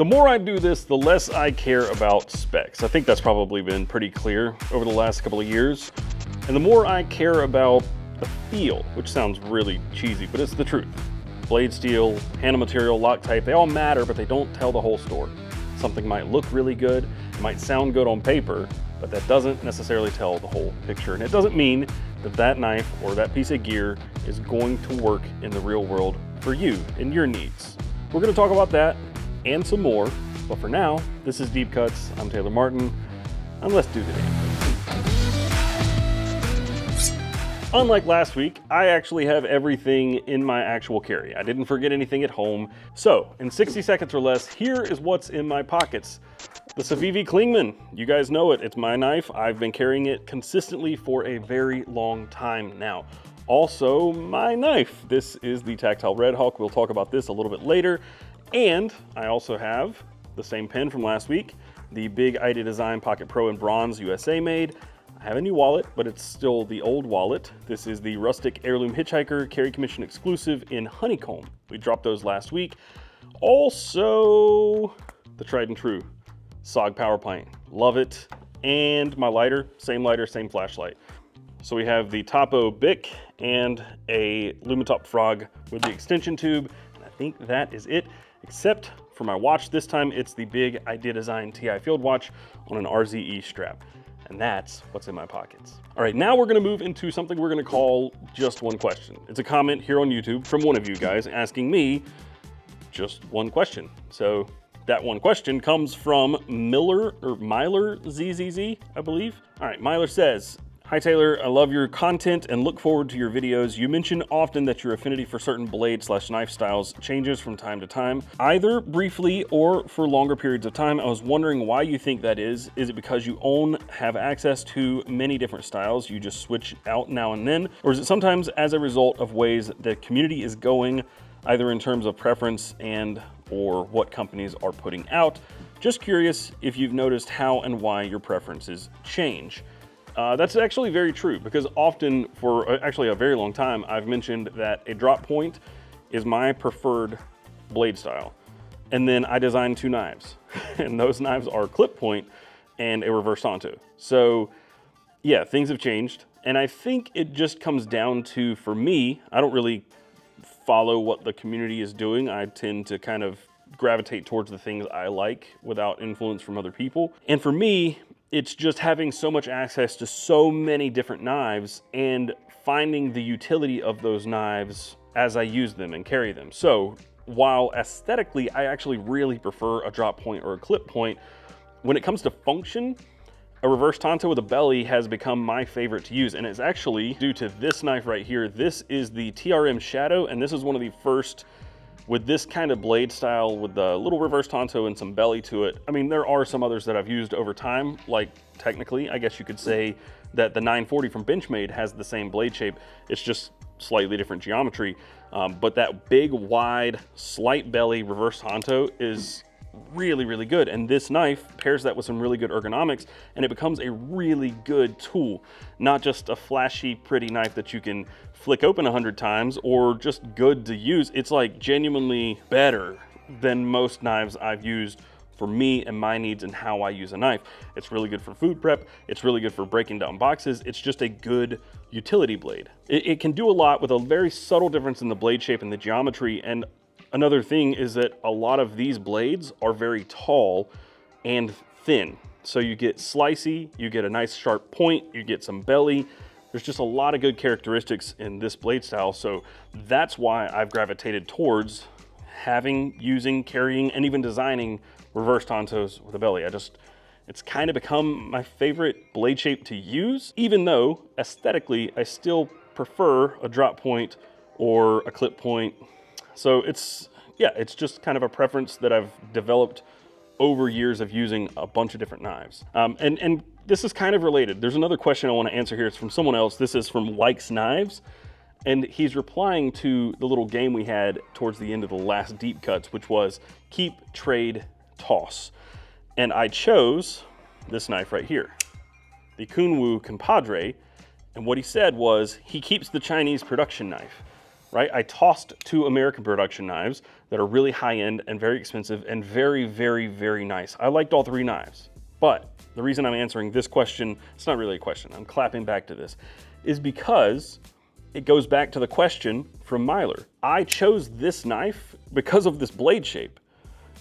The more I do this, the less I care about specs. I think that's probably been pretty clear over the last couple of years. And the more I care about the feel, which sounds really cheesy, but it's the truth. Blade steel, handle material, lock type, they all matter, but they don't tell the whole story. Something might look really good, it might sound good on paper, but that doesn't necessarily tell the whole picture. And it doesn't mean that that knife or that piece of gear is going to work in the real world for you and your needs. We're gonna talk about that and some more, but for now, this is Deep Cuts. I'm Taylor Martin, and let's do the damn thing. Unlike last week, I actually have everything in my actual carry. I didn't forget anything at home. So, in 60 seconds or less, here is what's in my pockets. The Civivi Klingman, you guys know it, it's my knife. I've been carrying it consistently for a very long time now. Also, my knife. This is the Tactile Red Hawk. We'll talk about this a little bit later. And I also have the same pen from last week, the bigidesign Pocket Pro in bronze, USA made. I have a new wallet, but it's still the old wallet. This is the Rustic Heirloom Hitchhiker Carry Commission exclusive in honeycomb. We dropped those last week. Also, the tried and true SOG power plant. Love it. And my lighter, same flashlight. So we have the Topo Bic and a Lumitop Frog with the extension tube. And I think that is it. Except for my watch, this time it's the bigidesign TI Field Watch on an RZE strap. And that's what's in my pockets. All right, now we're gonna move into something we're gonna call just one question. It's a comment here on YouTube from one of you guys asking me just one question. So that one question comes from Myler ZZZ, I believe. All right, Myler says, "Hi Taylor, I love your content and look forward to your videos. You mention often that your affinity for certain blade/knife styles changes from time to time, either briefly or for longer periods of time. I was wondering why you think that is. Is it because you have access to many different styles, you just switch out now and then? Or is it sometimes as a result of ways the community is going, either in terms of preference and or what companies are putting out? Just curious if you've noticed how and why your preferences change." That's actually very true, because often for actually a very long time, I've mentioned that a drop point is my preferred blade style. And then I designed two knives and those knives are clip point and a reverse tanto. So yeah, things have changed. And I think it just comes down to, for me, I don't really follow what the community is doing. I tend to kind of gravitate towards the things I like without influence from other people. And for me, it's just having so much access to so many different knives and finding the utility of those knives as I use them and carry them. So while aesthetically, I actually really prefer a drop point or a clip point, when it comes to function, a reverse tanto with a belly has become my favorite to use. And it's actually due to this knife right here. This is the TRM Shadow, and this is one of the first with this kind of blade style with the little reverse tanto and some belly to it. I mean, there are some others that I've used over time, like technically, I guess you could say that the 940 from Benchmade has the same blade shape. It's just slightly different geometry. But that big, wide, slight belly reverse tanto is really, really good. And this knife pairs that with some really good ergonomics, and it becomes a really good tool. Not just a flashy, pretty knife that you can flick open 100 times or just good to use. It's like genuinely better than most knives I've used for me and my needs and how I use a knife. It's really good for food prep. It's really good for breaking down boxes. It's just a good utility blade. It can do a lot with a very subtle difference in the blade shape and the geometry. And another thing is that a lot of these blades are very tall and thin. So you get slicey, you get a nice sharp point, you get some belly. There's just a lot of good characteristics in this blade style. So that's why I've gravitated towards using, carrying, and even designing reverse tantos with a belly. It's kind of become my favorite blade shape to use, even though aesthetically, I still prefer a drop point or a clip point. So it's just kind of a preference that I've developed over years of using a bunch of different knives. And this is kind of related. There's another question I want to answer here. It's from someone else. This is from Likes Knives. And he's replying to the little game we had towards the end of the last Deep Cuts, which was keep, trade, toss. And I chose this knife right here, the Kunwu Compadre. And what he said was he keeps the Chinese production knife. right? I tossed 2 American production knives that are really high-end and very expensive and very, very, very nice. I liked all 3 knives, but the reason I'm answering this question, it's not really a question, I'm clapping back to this, is because it goes back to the question from Myler. I chose this knife because of this blade shape.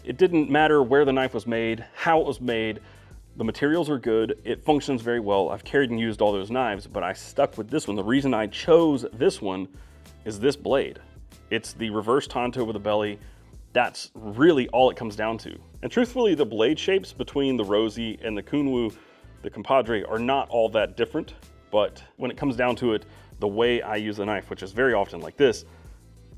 It didn't matter where the knife was made, how it was made, the materials are good, it functions very well. I've carried and used all those knives, but I stuck with this one. The reason I chose this one is this blade. It's the reverse tanto with the belly. That's really all it comes down to. And truthfully, the blade shapes between the Rosie and the Kunwu, the Compadre, are not all that different, but when it comes down to it, the way I use the knife, which is very often like this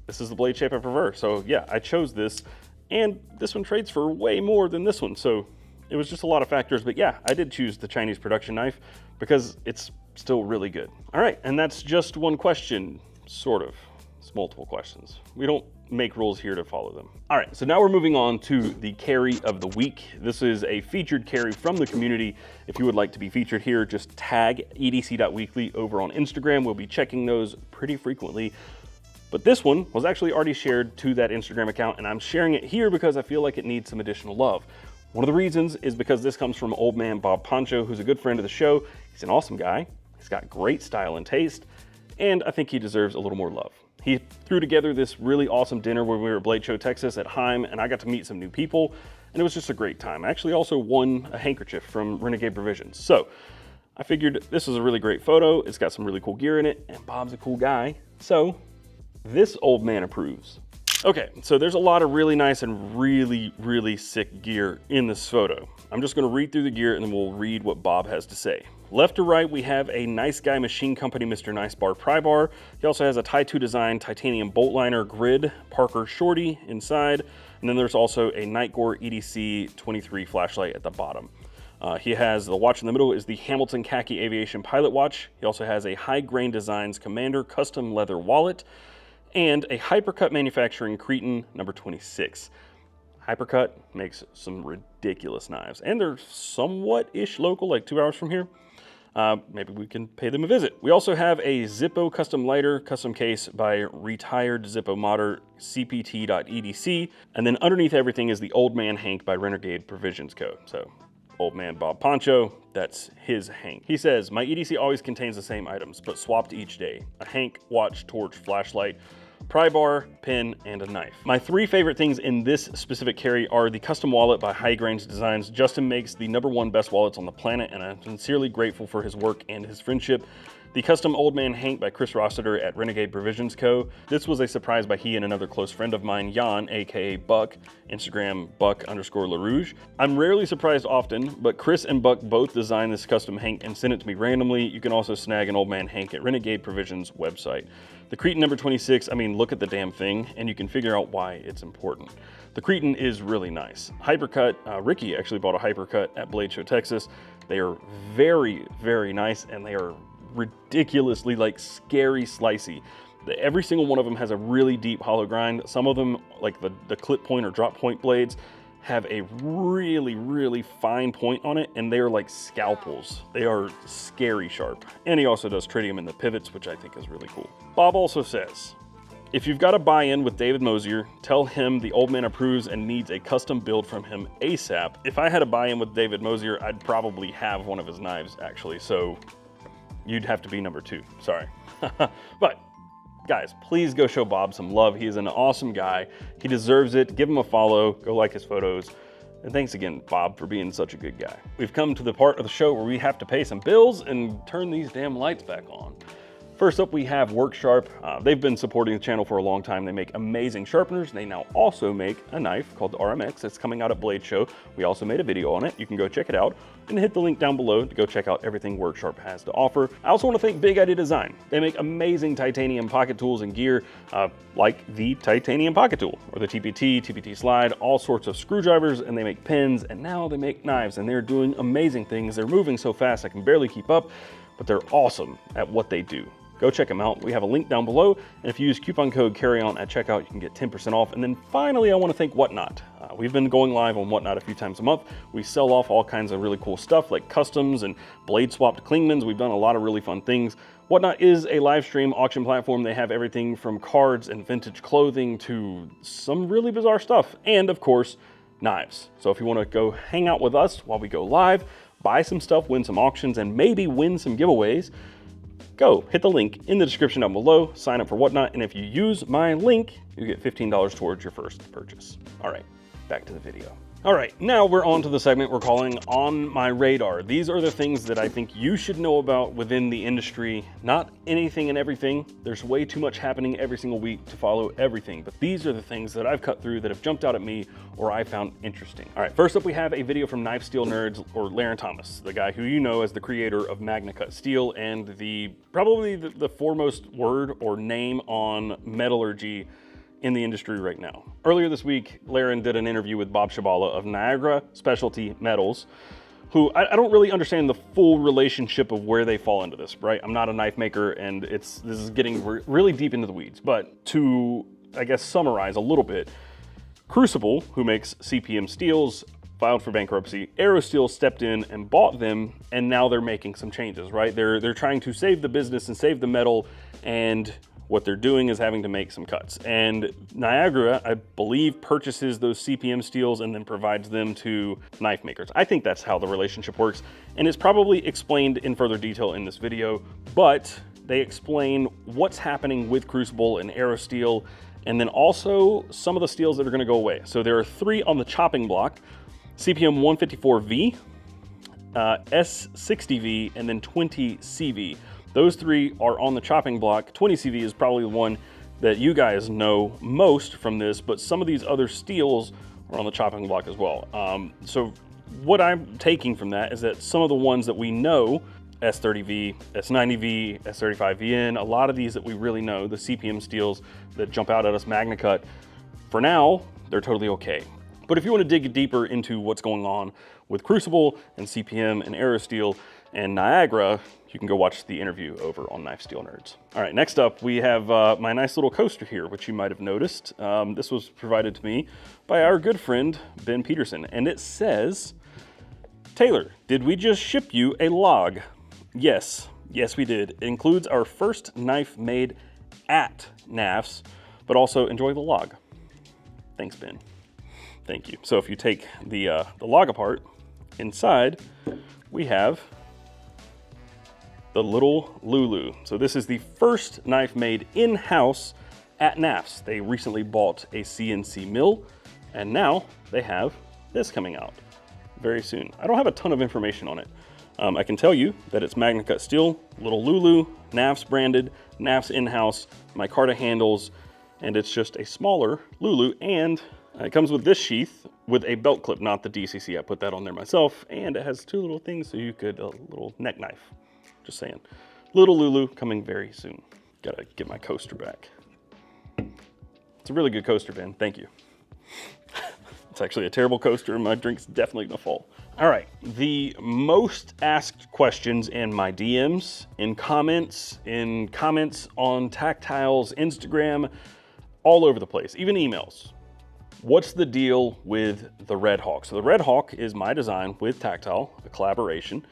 is the blade shape I prefer. So yeah, I chose this, and this one trades for way more than this one. So it was just a lot of factors, but yeah, I did choose the Chinese production knife because it's still really good. All right, and that's just one question, sort of. It's multiple questions. We don't make rules here to follow them. All right, so now we're moving on to the carry of the week. This is a featured carry from the community. If you would like to be featured here, just tag edc.weekly over on Instagram. We'll be checking those pretty frequently. But this one was actually already shared to that Instagram account, and I'm sharing it here because I feel like it needs some additional love. One of the reasons is because this comes from old man Bob Poncho, who's a good friend of the show. He's an awesome guy. He's got great style and taste, and I think he deserves a little more love. He threw together this really awesome dinner when we were at Blade Show, Texas at Heim, and I got to meet some new people, and it was just a great time. I actually also won a handkerchief from Renegade Provisions. So I figured this was a really great photo. It's got some really cool gear in it, and Bob's a cool guy. So this old man approves. Okay, so there's a lot of really nice and really, really sick gear in this photo. I'm just gonna read through the gear and then we'll read what Bob has to say. Left to right, we have a Nice Guy Machine Company Mr. Nice Bar Pry Bar. He also has a Tie 2 Design titanium bolt liner grid Parker Shorty inside. And then there's also a Nightgore EDC 23 flashlight at the bottom. He has the watch in the middle is the Hamilton Khaki Aviation Pilot Watch. He also has a High Grain Designs Commander custom leather wallet, and a Hypercut Manufacturing Cretin number 26. Hypercut makes some ridiculous knives, and they're somewhat-ish local, like 2 hours from here. Maybe we can pay them a visit. We also have a Zippo custom lighter, custom case by retired Zippo modder cpt.edc, and then underneath everything is the Old Man Hank by Renegade Provisions Co. So old man Bob Poncho, that's his Hank. He says, my EDC always contains the same items, but swapped each day. A Hank, watch, torch, flashlight, pry bar, pin, and a knife. My 3 favorite things in this specific carry are the custom wallet by High Grains Designs. Justin makes the #1 best wallets on the planet, and I'm sincerely grateful for his work and his friendship. The custom Old Man Hank by Chris Rossiter at Renegade Provisions Co. This was a surprise by he and another close friend of mine, Jan, aka Buck, Instagram Buck_LaRouge. I'm rarely surprised often, but Chris and Buck both designed this custom Hank and sent it to me randomly. You can also snag an Old Man Hank at Renegade Provisions website. The Cretin number 26, I mean, look at the damn thing, and you can figure out why it's important. The Cretin is really nice. Hypercut, Ricky actually bought a Hypercut at Blade Show, Texas. They are very, very nice, and they are ridiculously like scary slicey. Every single one of them has a really deep hollow grind. Some of them, like the clip point or drop point blades, have a really, really fine point on it, and they are like scalpels. They are scary sharp. And he also does tritium in the pivots, which I think is really cool. Bob also says, if you've got a buy-in with David Mosier, tell him the old man approves and needs a custom build from him ASAP. If I had a buy-in with David Mosier, I'd probably have one of his knives, actually, so you'd have to be number 2, sorry. But guys, please go show Bob some love. He is an awesome guy. He deserves it. Give him a follow, go like his photos. And thanks again, Bob, for being such a good guy. We've come to the part of the show where we have to pay some bills and turn these damn lights back on. First up, we have worksharp. They've been supporting the channel for a long time. They make amazing sharpeners. They now also make a knife called the RMX. It's coming out at Blade Show. We also made a video on it. You can go check it out and hit the link down below to go check out everything worksharp has to offer. I also want to thank Big Idea Design. They make amazing titanium pocket tools and gear like the titanium pocket tool or the TPT slide, all sorts of screwdrivers, and they make pins, and now they make knives, and they're doing amazing things. They're moving so fast I can barely keep up, but they're awesome at what they do. go check them out. We have a link down below, and if you use coupon code CARRYON at checkout, you can get 10% off. And then finally, I want to thank Whatnot. We've been going live on Whatnot a few times a month. We sell off all kinds of really cool stuff like customs and blade swapped Klingmans. We've done a lot of really fun things. Whatnot is a live stream auction platform. They have everything from cards and vintage clothing to some really bizarre stuff, and of course, knives. So if you want to go hang out with us while we go live, buy some stuff, win some auctions, and maybe win some giveaways, go hit the link in the description down below, sign up for Whatnot, and if you use my link, you get $15 towards your first purchase. All right, back to the video. All right, now we're on to the segment we're calling On My Radar. These are the things that I think you should know about within the industry. Not anything and everything. There's way too much happening every single week to follow everything, but these are the things that I've cut through that have jumped out at me or I found interesting. All right, first up we have a video from Knife Steel Nerds, or Laren Thomas, the guy who you know as the creator of Magna Cut Steel and probably the foremost word or name on metallurgy in the industry right now. Earlier this week, Laren did an interview with Bob Shabala of Niagara Specialty Metals, who I don't really understand the full relationship of where they fall into this, right? I'm not a knife maker, and this is getting really deep into the weeds. But to, I guess, summarize a little bit, Crucible, who makes CPM steels, filed for bankruptcy. Aerosteel stepped in and bought them, and now they're making some changes, right? They're trying to save the business and save the metal, and what they're doing is having to make some cuts. And Niagara, I believe, purchases those CPM steels and then provides them to knife makers. I think that's how the relationship works, and it's probably explained in further detail in this video, but they explain what's happening with Crucible and Aerosteel, and then also some of the steels that are gonna go away. So there are 3 on the chopping block: CPM 154V, S60V, and then 20CV. Those 3 are on the chopping block. 20CV is probably the one that you guys know most from this, but some of these other steels are on the chopping block as well. So what I'm taking from that is that some of the ones that we know, S30V, S90V, S35VN, a lot of these that we really know, the CPM steels that jump out at us, Magna Cut, for now, they're totally okay. But if you want to dig deeper into what's going on with Crucible and CPM and Aerosteel and Niagara, you can go watch the interview over on Knife Steel Nerds. All right, next up, we have my nice little coaster here, which you might have noticed. This was provided to me by our good friend, Ben Peterson, and it says, "Taylor, did we just ship you a log?" Yes, we did. It includes our first knife made at NAFS, but also enjoy the log. Thanks, Ben. Thank you. So if you take the log apart, inside we have the little Lulu. So this is the first knife made in-house at NAFS. They recently bought a CNC mill, and now they have this coming out very soon. I don't have a ton of information on it. I can tell you that it's Magna Cut Steel, little Lulu, NAFS branded, NAFS in-house, micarta handles, and it's just a smaller Lulu, and it comes with this sheath with a belt clip, not the DCC. I put that on there myself, and it has 2 little things so you could, a little neck knife. Just saying. Little Lulu coming very soon. Gotta get my coaster back. It's a really good coaster, Ben. Thank you. It's actually a terrible coaster, and my drink's definitely gonna fall. All right, the most asked questions in my DMs, in comments on Tactile's Instagram, all over the place, even emails. What's the deal with the Red Hawk? So the Red Hawk is my design with Tactile, a collaboration.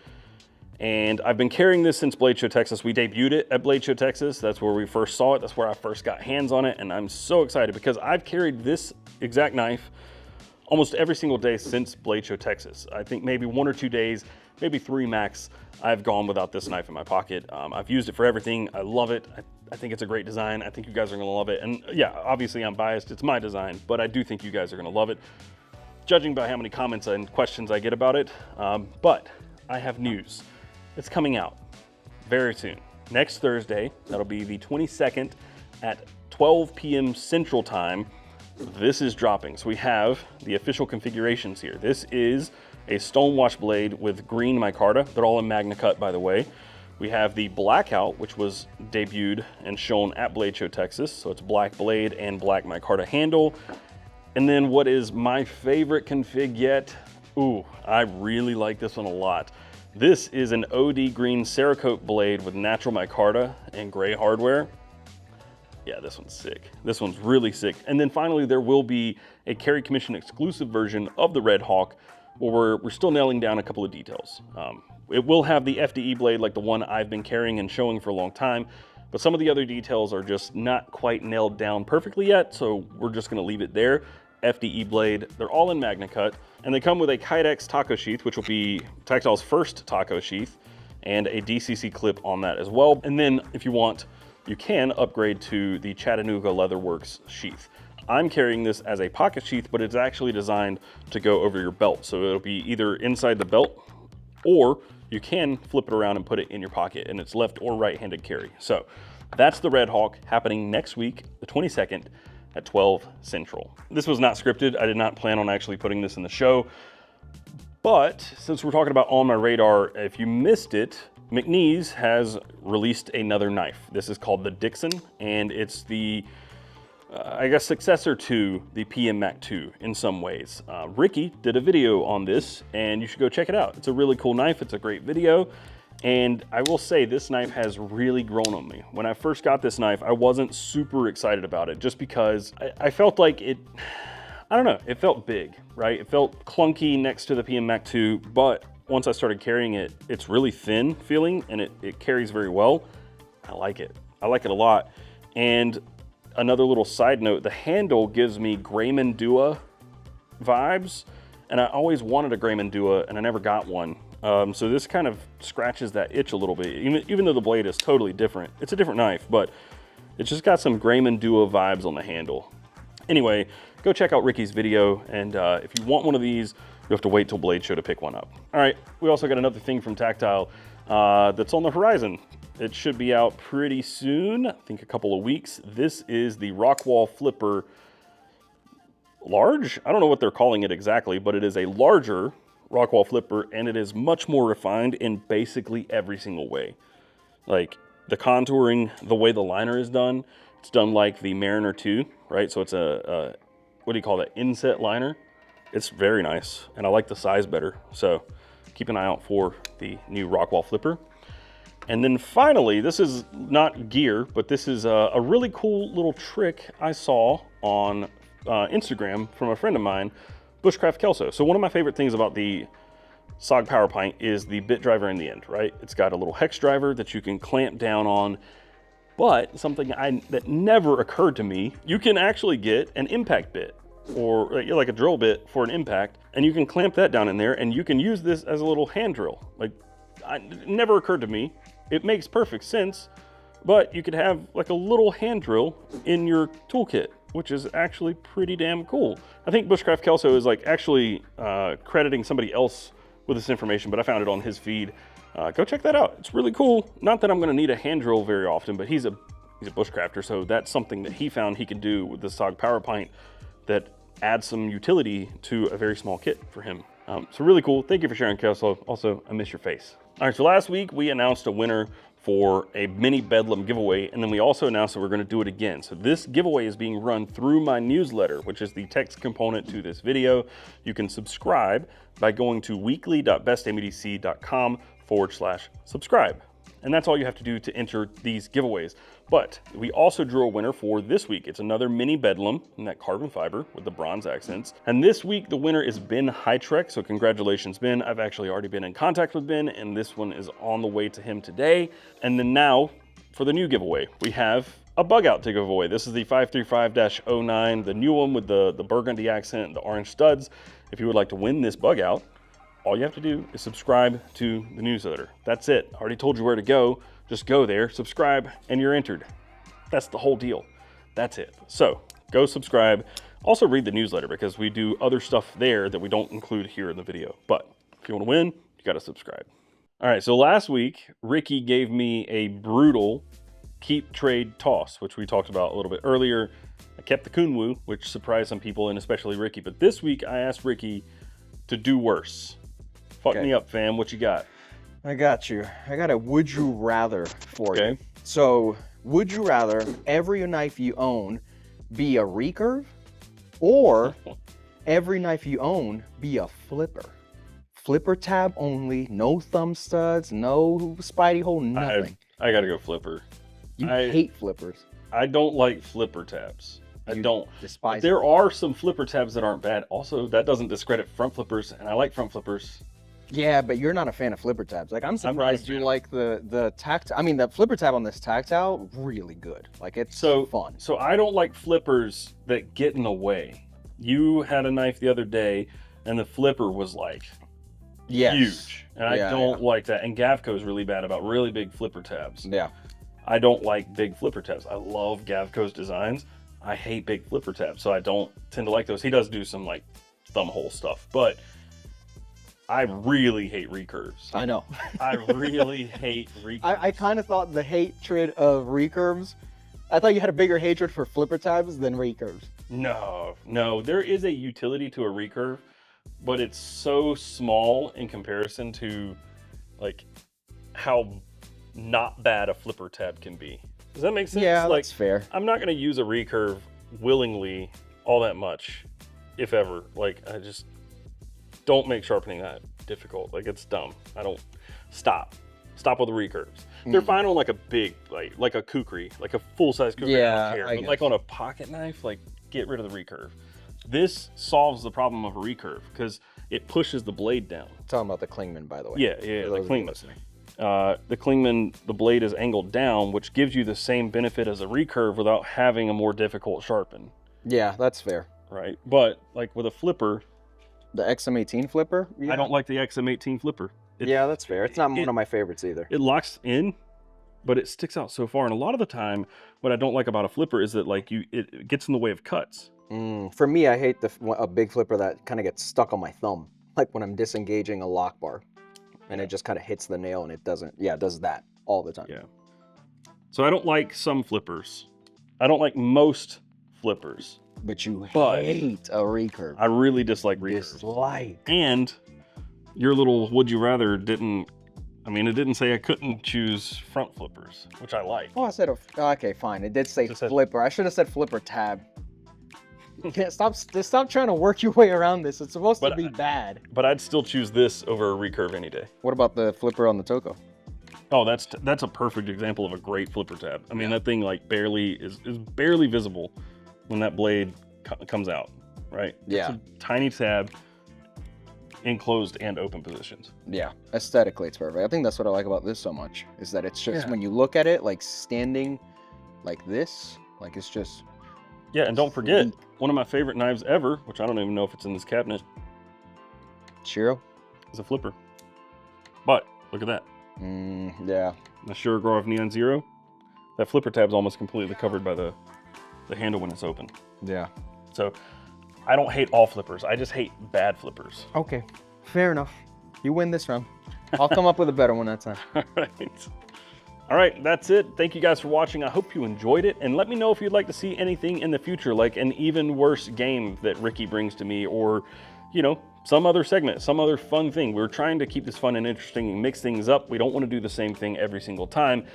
And I've been carrying this since Blade Show Texas. We debuted it at Blade Show Texas. That's where we first saw it. That's where I first got hands on it. And I'm so excited because I've carried this exact knife almost every single day since Blade Show Texas. I think maybe 1 or 2 days, maybe 3 max, I've gone without this knife in my pocket. I've used it for everything. I love it. I think it's a great design. I think you guys are gonna love it. And yeah, obviously I'm biased. It's my design, but I do think you guys are gonna love it, judging by how many comments and questions I get about it. But I have news. It's coming out very soon. Next Thursday, that'll be the 22nd at 12 p.m. Central Time. This is dropping. So we have the official configurations here. This is a stonewash blade with green micarta. They're all in Magna Cut, by the way. We have the blackout, which was debuted and shown at Blade Show Texas. So it's black blade and black micarta handle. And then what is my favorite config yet? Ooh, I really like this one a lot. This is an OD green Cerakote blade with natural micarta and gray hardware. Yeah, this one's sick. This one's really sick. And then finally, there will be a Carry Commission exclusive version of the Red Hawk where we're still nailing down a couple of details. It will have the FDE blade like the one I've been carrying and showing for a long time, but some of the other details are just not quite nailed down perfectly yet, so we're just gonna leave it there. FDE blade, they're all in Magna Cut, and they come with a Kydex taco sheath, which will be Tactile's first taco sheath, and a DCC clip on that as well. And then if you want, you can upgrade to the Chattanooga Leatherworks sheath. I'm carrying this as a pocket sheath, but it's actually designed to go over your belt. So it'll be either inside the belt, or you can flip it around and put it in your pocket, and it's left or right-handed carry. So that's the Red Hawk happening next week, the 22nd at 12 Central. This was not scripted. I did not plan on actually putting this in the show, but since we're talking about On My Radar, if you missed it, McNeese has released another knife. This is called the Dixon, and it's the I guess successor to the PM Mac 2 in some ways. Ricky did a video on this, and you should go check it out. It's a really cool knife. It's a great video. And I will say this knife has really grown on me. When I first got this knife, I wasn't super excited about it just because I felt like it, I don't know, it felt big, right? It felt clunky next to the PM Mac 2, but once I started carrying it, it's really thin feeling and it carries very well. I like it. I like it a lot. And another little side note, the handle gives me Grayman Dua vibes, and I always wanted a Grayman Dua and I never got one. So this kind of scratches that itch a little bit, even though the blade is totally different. It's a different knife, but it's just got some Grayman Dua vibes on the handle. Anyway, go check out Ricky's video, and if you want one of these, you have to wait till Blade Show to pick one up. All right, we also got another thing from Tactile that's on the horizon. It should be out pretty soon, I think a couple of weeks. This is the Rockwall Flipper Large. I don't know what they're calling it exactly, but it is a larger Rockwall Flipper, and it is much more refined in basically every single way. Like the contouring, the way the liner is done, it's done like the Mariner 2, right? So it's a what do you call that, inset liner? It's very nice, and I like the size better. So keep an eye out for the new Rockwall Flipper. And then finally, this is not gear, but this is a really cool little trick I saw on Instagram from a friend of mine, Bushcraft Kelso. So one of my favorite things about the SOG Power Pint is the bit driver in the end, right? It's got a little hex driver that you can clamp down on, but something that never occurred to me, you can actually get an impact bit or like a drill bit for an impact, and you can clamp that down in there, and you can use this as a little hand drill. Like, it never occurred to me. It makes perfect sense, but you could have like a little hand drill in your toolkit, which is actually pretty damn cool. I think Bushcraft Kelso is like actually crediting somebody else with this information, but I found it on his feed. Go check that out. It's really cool. Not that I'm gonna need a hand drill very often, but he's a bushcrafter, so that's something that he found he could do with the SOG Power Pint that adds some utility to a very small kit for him. So really cool. Thank you for sharing, Kelso. Also, I miss your face. All right, so last week we announced a winner for a mini Bedlam giveaway, and then we also announced that we're gonna do it again. So this giveaway is being run through my newsletter, which is the text component to this video. You can subscribe by going to weekly.bestmedc.com/subscribe. And that's all you have to do to enter these giveaways. But we also drew a winner for this week. It's another mini Bedlam in that carbon fiber with the bronze accents. And this week, the winner is Ben Hytrek. So congratulations, Ben. I've actually already been in contact with Ben, and this one is on the way to him today. And then now, for the new giveaway, we have a bug out to give away. This is the 535-09, the new one with the burgundy accent and the orange studs. If you would like to win this bug out, all you have to do is subscribe to the newsletter. That's it. I already told you where to go. Just go there, subscribe, and you're entered. That's the whole deal. That's it. So go subscribe. Also read the newsletter because we do other stuff there that we don't include here in the video. But if you want to win, you got to subscribe. All right, so last week, Ricky gave me a brutal keep, trade, toss, which we talked about a little bit earlier. I kept the Kunwu, which surprised some people, and especially Ricky. But this week, I asked Ricky to do worse. Fuck me up, fam. What you got? I got you. I got a would you rather for you. So, would you rather every knife you own be a recurve, or every knife you own be a flipper? Flipper tab only, no thumb studs, no spidey hole, nothing. I gotta go flipper. You hate flippers. I don't like flipper tabs. I don't despise There are some flipper tabs that aren't bad. Also, that doesn't discredit front flippers, and I like front flippers. Yeah, but you're not a fan of flipper tabs. Like, I'm surprised you like the tactile. I mean, the flipper tab on this tactile, really good. Like, it's fun. So I don't like flippers that get in the way. You had a knife the other day, and the flipper was like huge, and I don't like that. And Gavco is really bad about really big flipper tabs. Yeah. I don't like big flipper tabs. I love Gavco's designs. I hate big flipper tabs, so I don't tend to like those. He does do some like thumb hole stuff, but I really hate recurves. I know. I really hate recurves. I kind of thought the hatred of recurves, I thought you had a bigger hatred for flipper tabs than recurves. No. There is a utility to a recurve, but it's so small in comparison to like how not bad a flipper tab can be. Does that make sense? Yeah, like, that's fair. I'm not going to use a recurve willingly all that much, if ever. Like, I just don't make sharpening that difficult. Like, it's dumb. I don't stop with the recurves. They're fine on like a big, like a kukri, like a full-size kukri. Yeah, I don't care. But like on a pocket knife, like get rid of the recurve. This solves the problem of a recurve because it pushes the blade down. Talking about the Klingman, by the way. Yeah, the Klingman. The Klingman, the blade is angled down, which gives you the same benefit as a recurve without having a more difficult sharpen. Yeah, that's fair. Right, but like with a flipper, the XM18 flipper. I don't like the XM18 flipper. Yeah, that's fair. It's not one of my favorites either. It locks in, but it sticks out so far. And a lot of the time, what I don't like about a flipper is that like it gets in the way of cuts. For me, I hate a big flipper that kind of gets stuck on my thumb, like when I'm disengaging a lock bar. And it just kind of hits the nail and it doesn't, it does that all the time. Yeah. So I don't like some flippers. I don't like most flippers. But you hate a recurve. I really dislike recurves. And your little would you rather didn't, I mean, it didn't say I couldn't choose front flippers, which I like. Oh, I said, okay, fine. It did say flipper. I should have said flipper tab. You can't stop trying to work your way around this. It's supposed to be bad. But I'd still choose this over a recurve any day. What about the flipper on the Toko? Oh, that's a perfect example of a great flipper tab. I mean, that thing like is barely visible when that blade comes out, right? Yeah. It's a tiny tab in closed and open positions. Yeah, aesthetically it's perfect. I think that's what I like about this so much, is that it's just when you look at it, like standing like this, like it's just... Yeah, and don't forget, one of my favorite knives ever, which I don't even know if it's in this cabinet. Shiro? Is a flipper. But, look at that. Yeah. The Shirogorov Neon Zero. That flipper tab's almost completely covered by the handle when it's open. Yeah. So, I don't hate all flippers. I just hate bad flippers. Okay, fair enough. You win this round. I'll come up with a better one that time. All right, that's it. Thank you guys for watching. I hope you enjoyed it. And let me know if you'd like to see anything in the future, like an even worse game that Ricky brings to me, or, you know, some other segment, some other fun thing. We're trying to keep this fun and interesting and mix things up. We don't want to do the same thing every single time.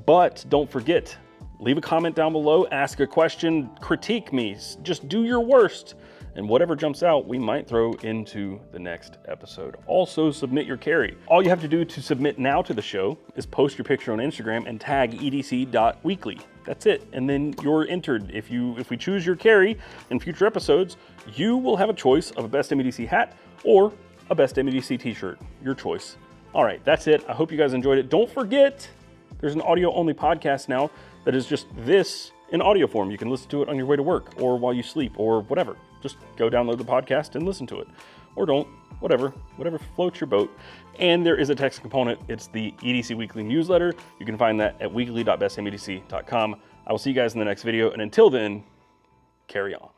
But don't forget, leave a comment down below, ask a question, critique me. Just do your worst. And whatever jumps out, we might throw into the next episode. Also, submit your carry. All you have to do to submit now to the show is post your picture on Instagram and tag edc.weekly. That's it. And then you're entered. If we choose your carry in future episodes, you will have a choice of a Best MEDC hat or a Best MEDC t-shirt. Your choice. All right, that's it. I hope you guys enjoyed it. Don't forget, there's an audio-only podcast now that is just this in audio form. You can listen to it on your way to work or while you sleep or whatever. Just go download the podcast and listen to it. Or don't, whatever floats your boat. And there is a text component. It's the EDC Weekly newsletter. You can find that at weekly.bestmedc.com. I will see you guys in the next video. And until then, carry on.